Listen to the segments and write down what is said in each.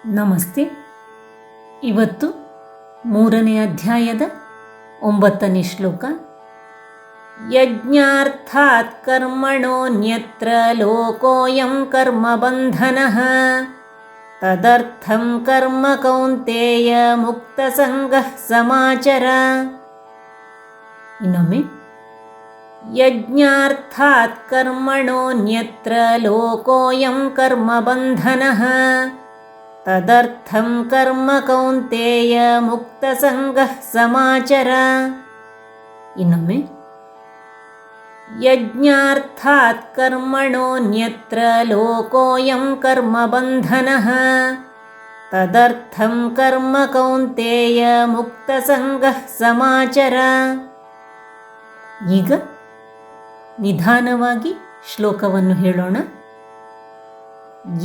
ನಮಸ್ತೆ. ಇವತ್ತು 3ನೇ ಅಧ್ಯಾಯದ 9ನೇ ಶ್ಲೋಕ. ಯಜ್ಞಾರ್ಥಾತ್ ಕರ್ಮಣೋನ್ಯತ್ರ ಲೋಕೋಯಂ ಕರ್ಮಬಂಧನಃ ತದರ್ಥಂ ಕರ್ಮ ಕೌಂತೇಯ ಮುಕ್ತಸಂಗಃ ಸಮಾಚರ. ಇನ್ನೊಮ್ಮೆ. ಯಜ್ಞಾರ್ಥಾತ್ ಕರ್ಮಣೋನ್ಯತ್ರ ಲೋಕೋಯಂ ಕರ್ಮಬಂಧನಃ ತದರ್ಥಂ ಕರ್ಮ ಕೌಂತೇಯ ಮುಕ್ತಸಂಗಃ ಸಮಾಚರ. ಇನ್ನೊಮ್ಮೆ. ಯಜ್ಞಾರ್ಥಾತ್ ಕರ್ಮಣೋನ್ಯತ್ರ ಲೋಕೋಯಂ ಕರ್ಮಬಂಧನಃ ತದರ್ಥಂ ಕರ್ಮ ಕೌಂತೇಯ ಮುಕ್ತಸಂಗಃ ಸಮಾಚರ. ಈಗ ನಿಧಾನವಾಗಿ ಶ್ಲೋಕವನ್ನು ಹೇಳೋಣ.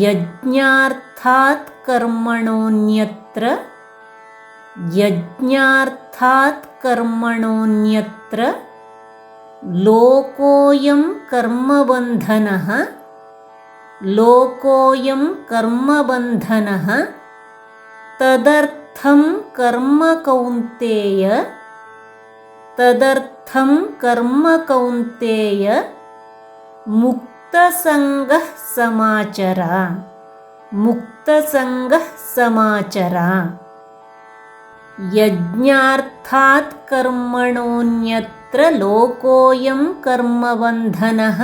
ಯಜ್ಞಾರ್ಥಾತ್ ಕರ್ಮಣೋನ್ಯತ್ರ ಯಜ್ಞಾರ್ಥಾತ್ ಕರ್ಮಣೋನ್ಯತ್ರ ಲೋಕೋಯಂ ಕರ್ಮಬಂಧನಃ ಲೋಕೋಯಂ ಕರ್ಮಬಂಧನಃ ತದರ್ಥಂ ಕರ್ಮ ಕೌಂತೇಯ ತದರ್ಥಂ ಕರ್ಮ ಕೌಂತೇಯ ಮುಕ್ತಸಂಗಃ ಸಮಾಚರ ಮುಕ್ತಸಂಗಃ ಸಮಾಚರ. ಯಜ್ಞಾರ್ಥಾತ್ ಕರ್ಮಣೋನ್ಯತ್ರ ಲೋಕೋಯಂ ಕರ್ಮಬಂಧನಃ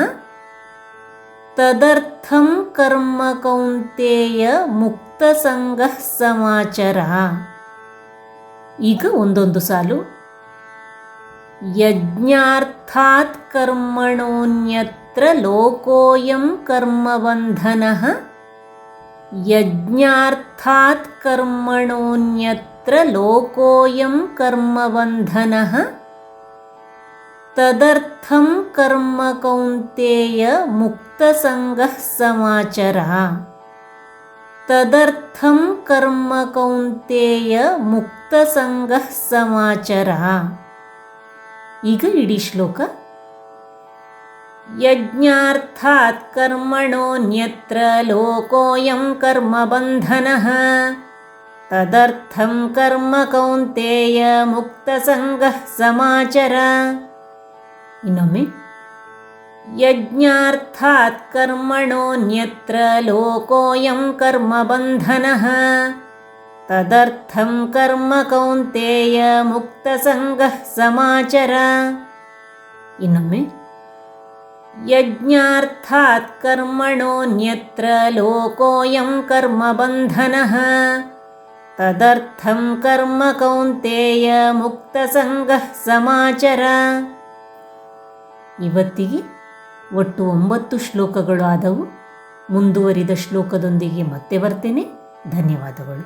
ತದರ್ಥಂ ಕರ್ಮ ಕೌಂತೇಯ ಮುಕ್ತಸಂಗಃ ಸಮಾಚರ. ಈಗ ಒಂದೊಂದು ಸಾಲು. ಯಜ್ಞಾರ್ಥಾತ್ ಕರ್ಮಣೋನ್ಯತ್ರ ಲೋಕೋಯಂ ಕರ್ಮಬಂಧನಃ ಯಜ್ಞಾರ್ಥಾತ್ ಕರ್ಮಣೋನ್ಯತ್ರ ಲೋಕೋಯಂ ಕರ್ಮಬಂಧನಃ ತದರ್ಥಂ ಕರ್ಮ ಕೌಂತೇಯ ಮುಕ್ತಸಂಗಃ ಸಮಾಚರ ತದರ್ಥಂ ಕರ್ಮ ಕೌಂತೇಯ ಮುಕ್ತಸಂಗಃ ಸಮಾಚರ. ಈಗ ಇಡೀ ಶ್ಲೋಕ. ಯಜ್ಞಾರ್ಥಾತ್ ಕರ್ಮಣೋನ್ಯತ್ರ ಲೋಕೋಯಂ ಕರ್ಮಬಂಧನಃ ತದರ್ಥಂ ಕರ್ಮ ಕೌಂತೇಯ ಮುಕ್ತಸಂಗಃ ಸಮಾಚರ. ಇನ್ನೊಮ್ಮೆ. ಯಜ್ಞಾರ್ಥಾತ್ ಕರ್ಮಣೋನ್ಯತ್ರ ಲೋಕೋಯಂ ಕರ್ಮಬಂಧನಃ ತದರ್ಥಂ ಕರ್ಮ ಕೌಂತೇಯ ಮುಕ್ತಸಂಗಃ ಸಮಾಚರ. ಇನ್ನೊಮ್ಮೆ. ಯಜ್ಞಾರ್ಥಾತ್ ಕರ್ಮಣೋನ್ಯತ್ರ ಲೋಕೋಯಂ ಕರ್ಮಬಂಧನಃ ತದರ್ಥಂ ಕರ್ಮ ಕೌಂತೇಯ ಮುಕ್ತಸಂಗಃ ಸಮಾಚರ. ಇವತ್ತಿಗೆ ಒಟ್ಟು 9 ಶ್ಲೋಕಗಳು ಆದವು. ಮುಂದುವರಿದ ಶ್ಲೋಕದೊಂದಿಗೆ ಮತ್ತೆ ಬರ್ತೇನೆ. ಧನ್ಯವಾದಗಳು.